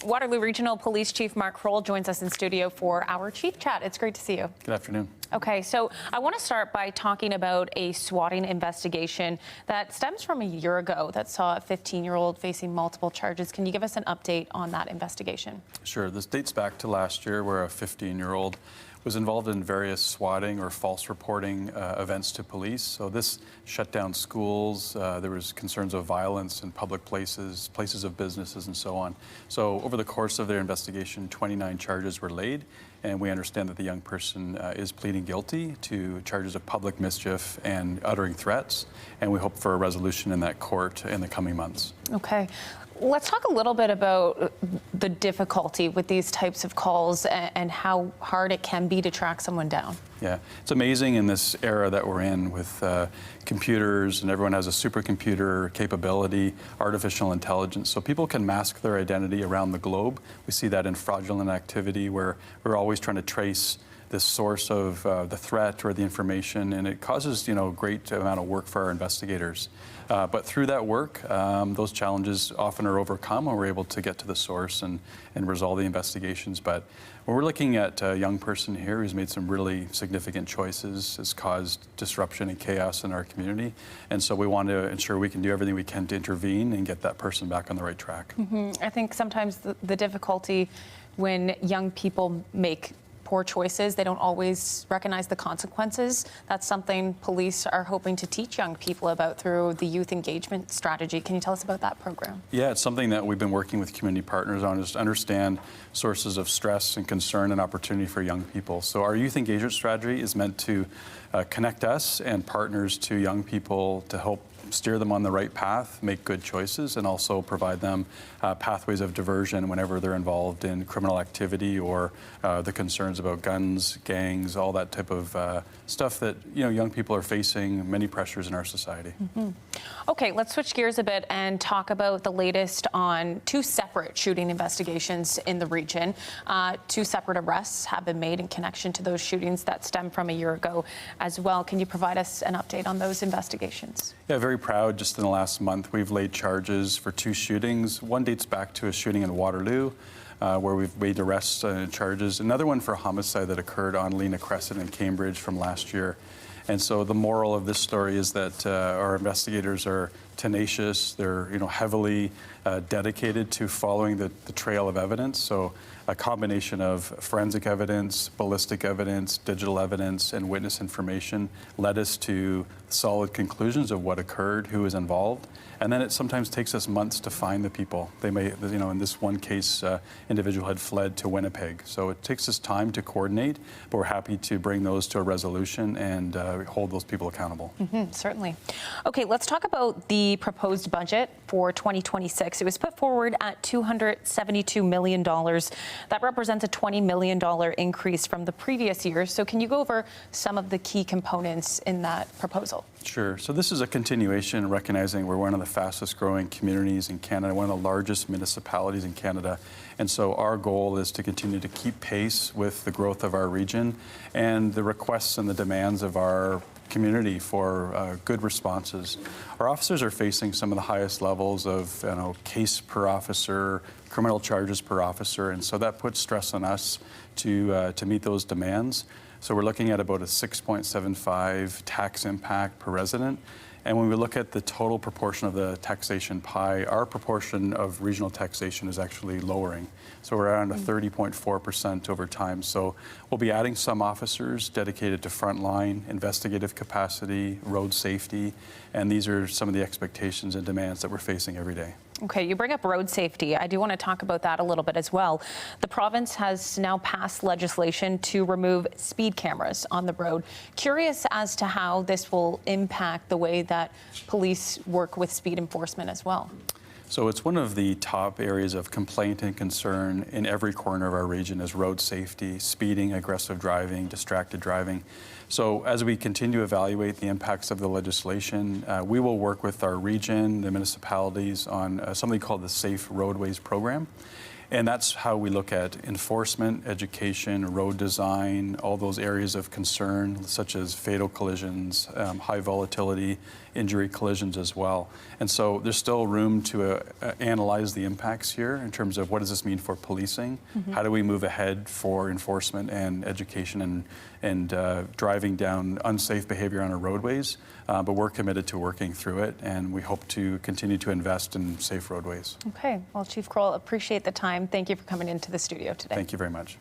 Waterloo Regional Police Chief Mark Kroll joins us in studio for our Chief Chat. It's great to see you. Good afternoon. Okay, so I want to start by talking about a swatting investigation that stems from a year ago that saw a 15-year-old facing multiple charges. Can you give us an update on that investigation? Sure. This dates back to last year where a 15-year-old was involved in various swatting or false reporting events to police. So this shut down schools. There was concerns of violence in public places, places of businesses, and so on. So over the course of their investigation, 29 charges were laid, and we understand that the young person is pleading guilty to charges of public mischief and uttering threats, and we hope for a resolution in that court in the coming months. Okay. Let's talk a little bit about the difficulty with these types of calls and how hard it can be to track someone down. Yeah, it's amazing in this era that we're in with computers, and everyone has a supercomputer capability, artificial intelligence, so people can mask their identity around the globe. We see that in fraudulent activity where we're always trying to trace the source of the threat or the information, and it causes, a great amount of work for our investigators. But through that work, those challenges often are overcome when we're able to get to the source and resolve the investigations. But when we're looking at a young person here who's made some really significant choices, has caused disruption and chaos in our community, and so we want to ensure we can do everything we can to intervene and get that person back on the right track. I think sometimes the difficulty when young people make poor choices, they don't always recognize the consequences. That's something police are hoping to teach young people about through the youth engagement strategy. Can you tell us about that program? Yeah, it's something that we've been working with community partners on, is to understand sources of stress and concern and opportunity for young people. So our youth engagement strategy is meant to connect us and partners to young people to help steer them on the right path, make good choices, and also provide them pathways of diversion whenever they're involved in criminal activity or the concerns about guns, gangs, all that type of stuff that young people are facing, many pressures in our society. Okay, let's switch gears a bit and talk about the latest on two separate shooting investigations in the region. Two separate arrests have been made in connection to those shootings that stem from a year ago as well. Can you provide us an update on those investigations? Yeah, very proud. Just in the last month, we've laid charges for two shootings. One dates back to a shooting in Waterloo, where we've made arrests and charges. Another one for a homicide that occurred on Lena Crescent in Cambridge from last year. And so the moral of this story is that our investigators are tenacious. They're heavily dedicated to following the trail of evidence. So a combination of forensic evidence, ballistic evidence, digital evidence, and witness information led us to solid conclusions of what occurred, who was involved. And then it sometimes takes us months to find the people. They may, in this one case, individual had fled to Winnipeg. So it takes us time to coordinate, but we're happy to bring those to a resolution and hold those people accountable. Certainly. Okay, let's talk about the proposed budget for 2026. It was put forward at $272 million. That represents a $20 million increase from the previous year. So can you go over some of the key components in that proposal? Sure. So this is a continuation, recognizing we're one of the fastest growing communities in Canada, one of the largest municipalities in Canada. And so our goal is to continue to keep pace with the growth of our region and the requests and the demands of our community for good responses. Our officers are facing some of the highest levels of case per officer, criminal charges per officer, and so that puts stress on us to meet those demands. So we're looking at about a 6.75 tax impact per resident. And when we look at the total proportion of the taxation pie, our proportion of regional taxation is actually lowering. So we're around a 30.4% over time. So we'll be adding some officers dedicated to frontline, investigative capacity, road safety, and these are some of the expectations and demands that we're facing every day. Okay, you bring up road safety. I do want to talk about that a little bit as well. The province has now passed legislation to remove speed cameras on the road. Curious as to how this will impact the way that police work with speed enforcement as well. So it's one of the top areas of complaint and concern in every corner of our region is road safety, speeding, aggressive driving, distracted driving. So as we continue to evaluate the impacts of the legislation, we will work with our region, the municipalities on something called the Safe Roadways Program. And that's how we look at enforcement, education, road design, all those areas of concern, such as fatal collisions, high volatility, injury collisions as well. And so there's still room to analyze the impacts here in terms of what does this mean for policing? How do we move ahead for enforcement and education and driving down unsafe behavior on our roadways? But we're committed to working through it, and we hope to continue to invest in safe roadways. Okay. Well, Chief Kroll, appreciate the time. Thank you for coming into the studio today. Thank you very much.